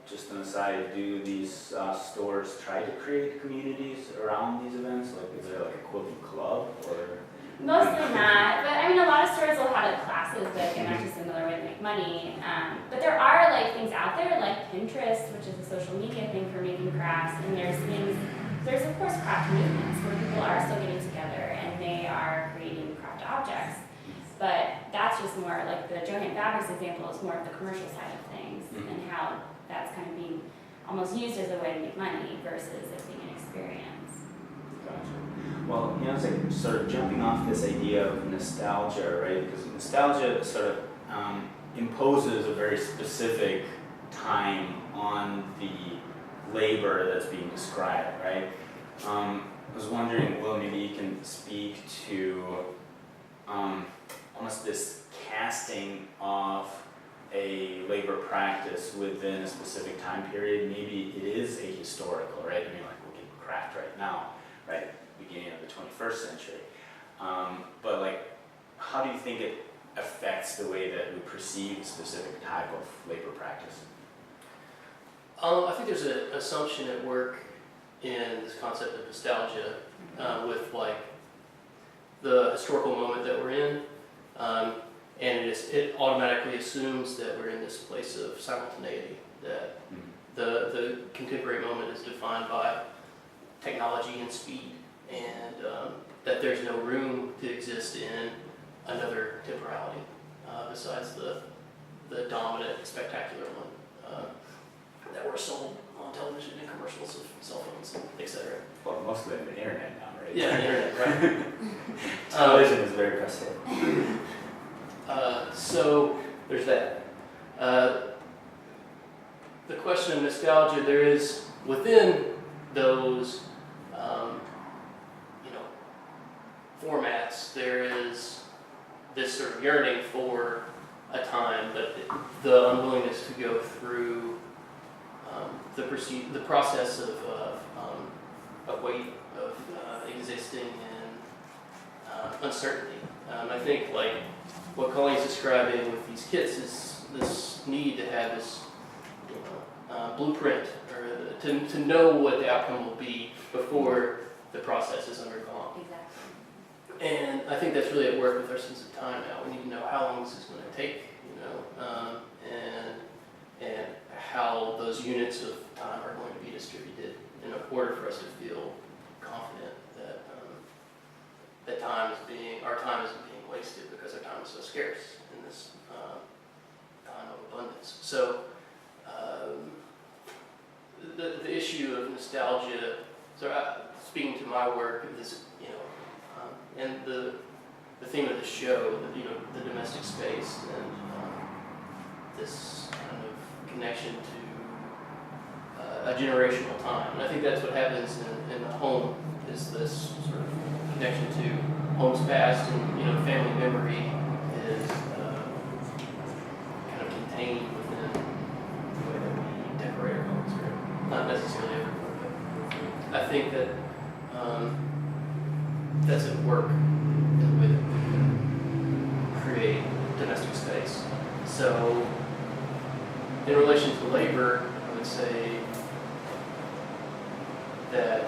Just an aside, do these stores try to create communities around these events? Like, is there like a quilting club or? Mostly not, but I mean, a lot of stores will have classes that can actually another way to make money. But there are like things out there like Pinterest, which is a social media thing for making crafts, and there's of course craft movements where people are still getting together and they are creating craft objects. But that's just more like the Johann Fabrics example is more of the commercial side of things and how that's kind of being almost used as a way to make money versus it being an experience. Gotcha. Well, it's like sort of jumping off this idea of nostalgia, right? Because nostalgia sort of imposes a very specific time on the labor that's being described, right? I was wondering, Will, maybe you can speak to almost this casting of a labor practice within a specific time period. Maybe it is a historical, right? I mean, like looking at craft right now, right? Beginning of the 21st century. But like, how do you think it affects the way that we perceive a specific type of labor practice? I think there's an assumption at work in this concept of nostalgia with like the historical moment that we're in. And it automatically assumes that we're in this place of simultaneity, that the contemporary moment is defined by technology and speed, and that there's no room to exist in another temporality besides the dominant, spectacular one that we're sold on television and commercials of cell phones, etc. Well, mostly the internet now, right? Yeah, the internet, right? Television is very passive. So there's that. The question of nostalgia, there is within those formats, there is this sort of yearning for a time, but the unwillingness to go through the process of weight, of existing in uncertainty. I think like what Colleen's describing with these kits is this need to have this blueprint, or to know what the outcome will be before the process is undergone. Exactly. And I think that's really at work with our sense of time now. We need to know how long this is going to take, and how those units of time are going to be distributed in order for us to feel confident that our time isn't being wasted because our time is so scarce in this time of abundance. So the issue of nostalgia. So speaking to my work, this and the theme of the show, the domestic space, and this kind of connection to a generational time. And I think that's what happens in the home, is this sort of connection to home's past, and family memory is kind of contained within the way that we decorate our homes, or not necessarily everywhere, but I think that that's at work in the way that we create domestic space. So in relation to labor, I would say that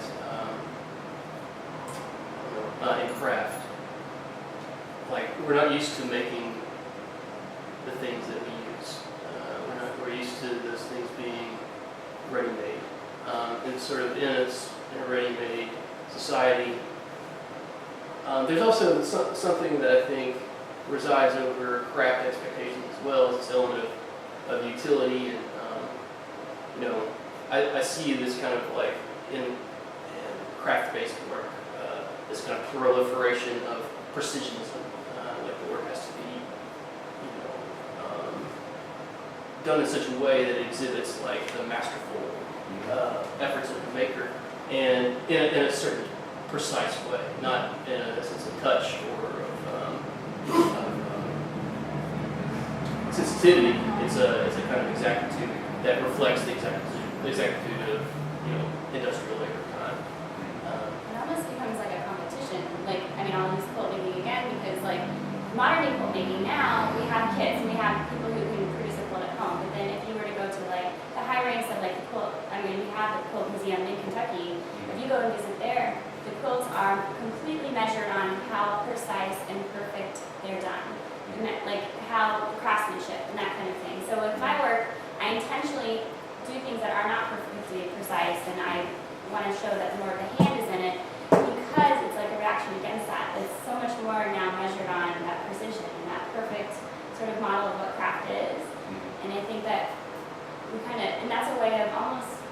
in craft, like we're not used to making the things that we use. We're used to those things being ready-made. And sort of in a ready-made society, there's also something that I think resides over craft expectations as well, as this element of utility, and I see this kind of like in craft-based work, this kind of proliferation of precisionism, like the work has to be done in such a way that it exhibits like the masterful efforts of the maker, and in a certain precise way, not in a sense of touch or of sensitivity. It's a kind of exactitude that reflects the exactitude of industrial labor time. It almost becomes like a competition. Like, I mean, I'll use quilt making again because, like, modern day quilt making now, we have kits and we have people who can produce a quilt at home. But then if you were to go to, like,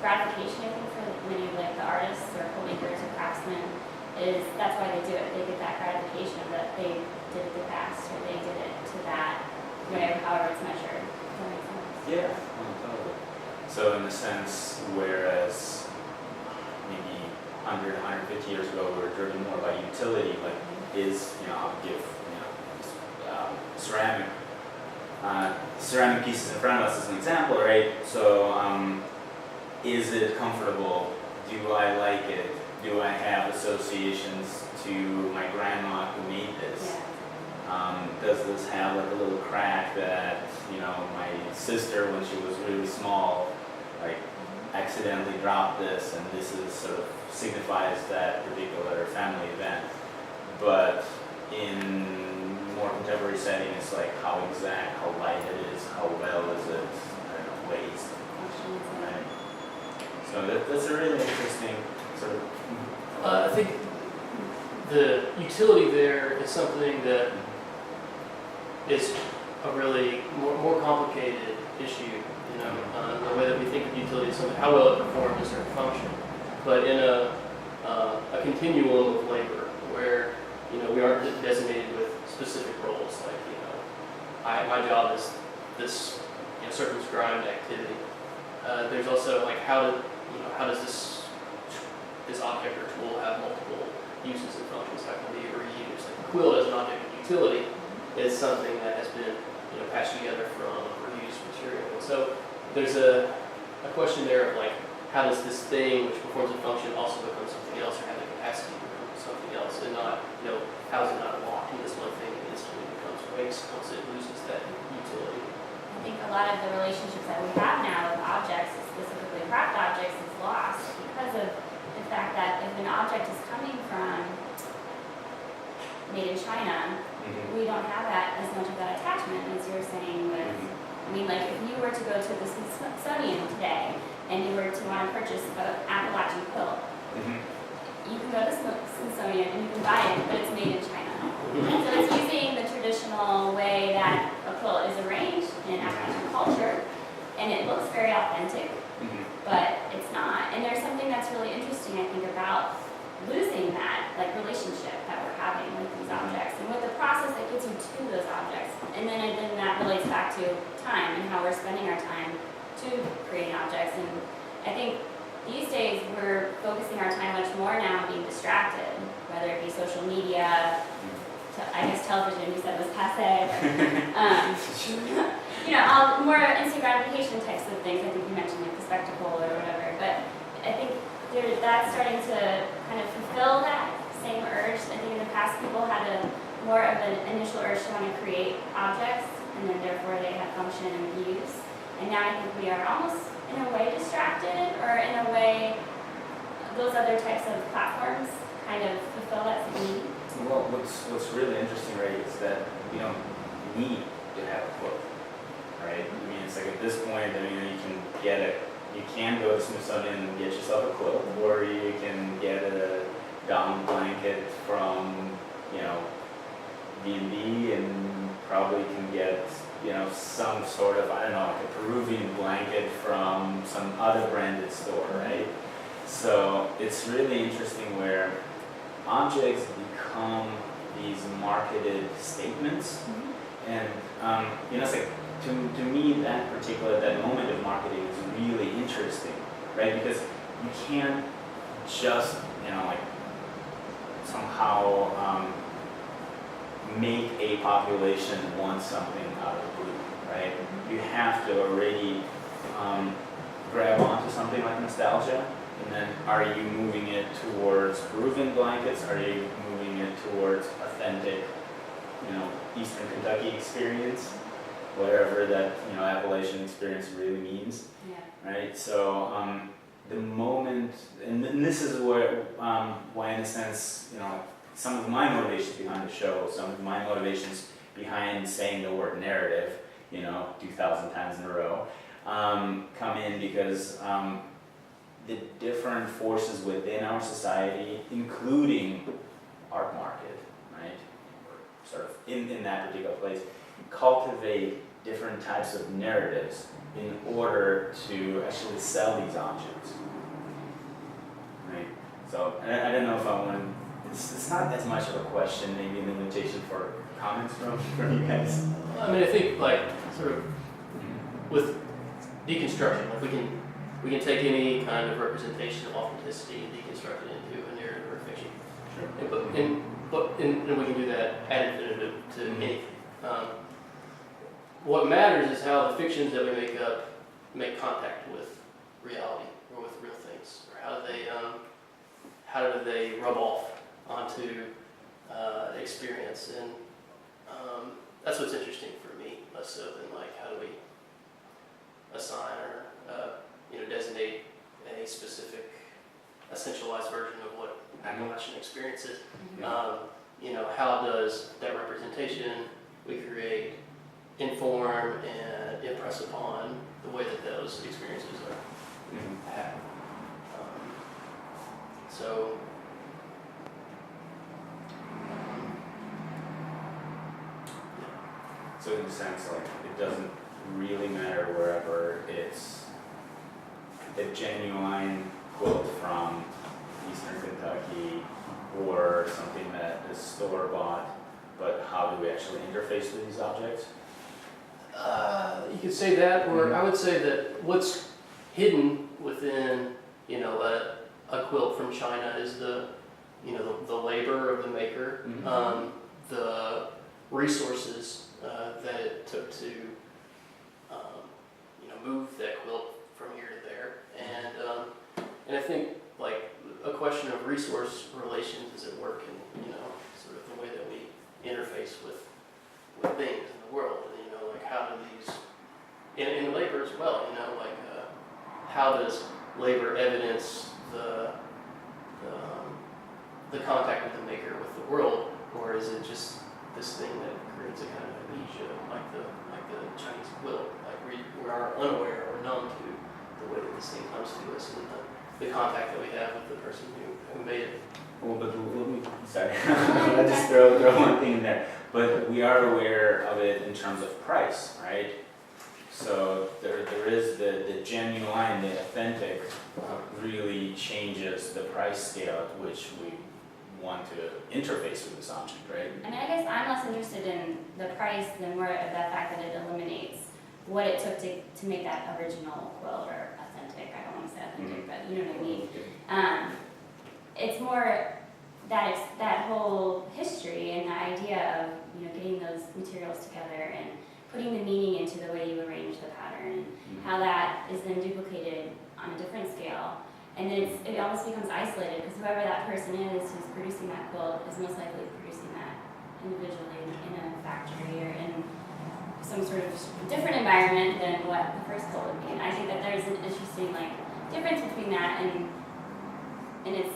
gratification, I think, for many of like the artists or filmmakers or craftsmen is that's why they do it. They get that gratification that they did it the best or they did it to that, whatever, however it's measured. Does that make sense? Yeah, totally. So in a sense, whereas maybe 100, 150 years ago we were driven more by utility, like I'll give, ceramic pieces in front of us as an example, right? So is it comfortable? Do I like it? Do I have associations to my grandma who made this? Yeah. Does this have like a little crack that, my sister when she was really small, like accidentally dropped this, and this is sort of signifies that particular family event. But in more contemporary setting, it's like how exact, how light it is, how well is it, weighs. Right? So that's a really interesting sort of. I think the utility there is something that is a really more complicated issue. The way that we think of utility is something, how well it performs a certain function. But in a continuum of labor where we aren't designated with specific roles, like my job is this circumscribed activity. There's also like how does this object or tool have multiple uses and functions? How can it be reused? Like a quilt as an object of utility is something that has been patched together from reused material. And so there's a question there of like how does this thing which performs a function also become something else or have the capacity to become something else, and not how is it not locked in this one thing and instantly becomes waste once it loses that utility. I think a lot of the relationships that we have now with objects, specifically craft objects, is lost because of the fact that if an object is coming from made in China, we don't have that as much of that attachment as you're saying with, like if you were to go to the Smithsonian today and you were to want to purchase an Appalachian quilt, you can go to the Smithsonian and you can buy it, but it's made in China. And so it's using the traditional way that a quilt is arranged in Appalachian culture, and it looks very authentic, but it's not. And there's something that's really interesting, I think, about losing that relationship that we're having with these objects and with the process that gets you to those objects. And then that relates back to time and how we're spending our time to create objects. And I think these days we're focusing our time much more now on being distracted, whether it be social media, I guess television you said was passe, but, all more instant gratification types of things. I think you mentioned like the spectacle or whatever, but I think that's starting to kind of fulfill that same urge. I think in the past people had more of an initial urge to want to create objects, and then therefore they had function and use. And now I think we are almost in a way distracted, or in a way those other types of platforms kind of fulfill that same need. Well, what's really interesting, right, is that we don't need to have a quilt, right? It's like at this point, you can go to Smithsonian and get yourself a quilt, or you can get a down blanket from, B&B, and probably can get, some sort of, like a Peruvian blanket from some other branded store, right? So it's really interesting where objects become these marketed statements, and it's like to me that moment of marketing is really interesting, right? Because you can't just somehow make a population want something out of the blue, right? You have to already grab onto something like nostalgia. And then are you moving it towards Peruvian blankets? Are you moving it towards authentic, Eastern Kentucky experience? Whatever that, Appalachian experience really means. Yeah. Right? So the moment, and this is where, why in a sense, some of my motivations behind the show, some of my motivations behind saying the word narrative, 2,000 times in a row, come in because the different forces within our society, including art market, right, sort of in that particular place, cultivate different types of narratives in order to actually sell these objects. Right? So, and I don't know if I want, it's not as much of a question, maybe an invitation for comments from you guys. I mean, I think like sort of with deconstruction, like we can take any kind of representation of authenticity and deconstruct it into a narrative or a fiction. Sure. And we can do that ad infinitum to anything. What matters is how the fictions that we make up make contact with reality or with real things, or how do they rub off onto experience, and that's what's interesting for me, less so than like how do we assign or designate a specific essentialized version of what Appalachian experience is. How does that representation we create inform and impress upon the way that those experiences are had. So in a sense, like, it doesn't really matter wherever it's a genuine quote from Eastern Kentucky or something that is store-bought, but how do we actually interface with these objects? You could say that, or I would say that what's hidden within, a quilt from China is the labor of the maker, the resources that it took to, move that quilt from here to there, and I think like a question of resource relations is at work in sort of the way that we interface with things in the world. Like how do these in labor as well? How does labor evidence the contact with the maker with the world, or is it just this thing that creates a kind of amnesia, like the Chinese quilt? Like we are unaware or numb to the way that this thing comes to us and the contact that we have with the person who made it. Well, but let me, sorry, I'll just throw one thing in there. But we are aware of it in terms of price, right? So there is the genuine, the authentic really changes the price scale at which we want to interface with this object, right? I mean, I guess I'm less interested in the price than more of the fact that it eliminates what it took to make that original quilt, or authentic. I don't want to say authentic, but you know what I mean. It's more that whole history and the idea of getting those materials together and putting the meaning into the way you arrange the pattern, and how that is then duplicated on a different scale. And then it almost becomes isolated, because whoever that person is who's producing that quilt is most likely producing that individually in a factory or in some sort of different environment than what the first quilt would be. And I think that there's an interesting difference between that and it's,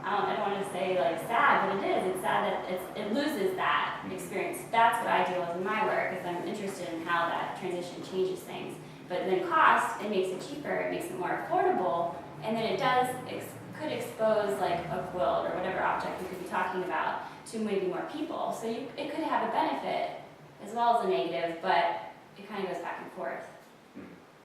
I don't want to say sad, but it is. It's sad that it loses that experience. That's what I deal with in my work, is I'm interested in how that transition changes things. But then cost, it makes it cheaper, it makes it more affordable, and then it could expose a quilt or whatever object we could be talking about to maybe more people. So it could have a benefit as well as a negative, but it kind of goes back and forth.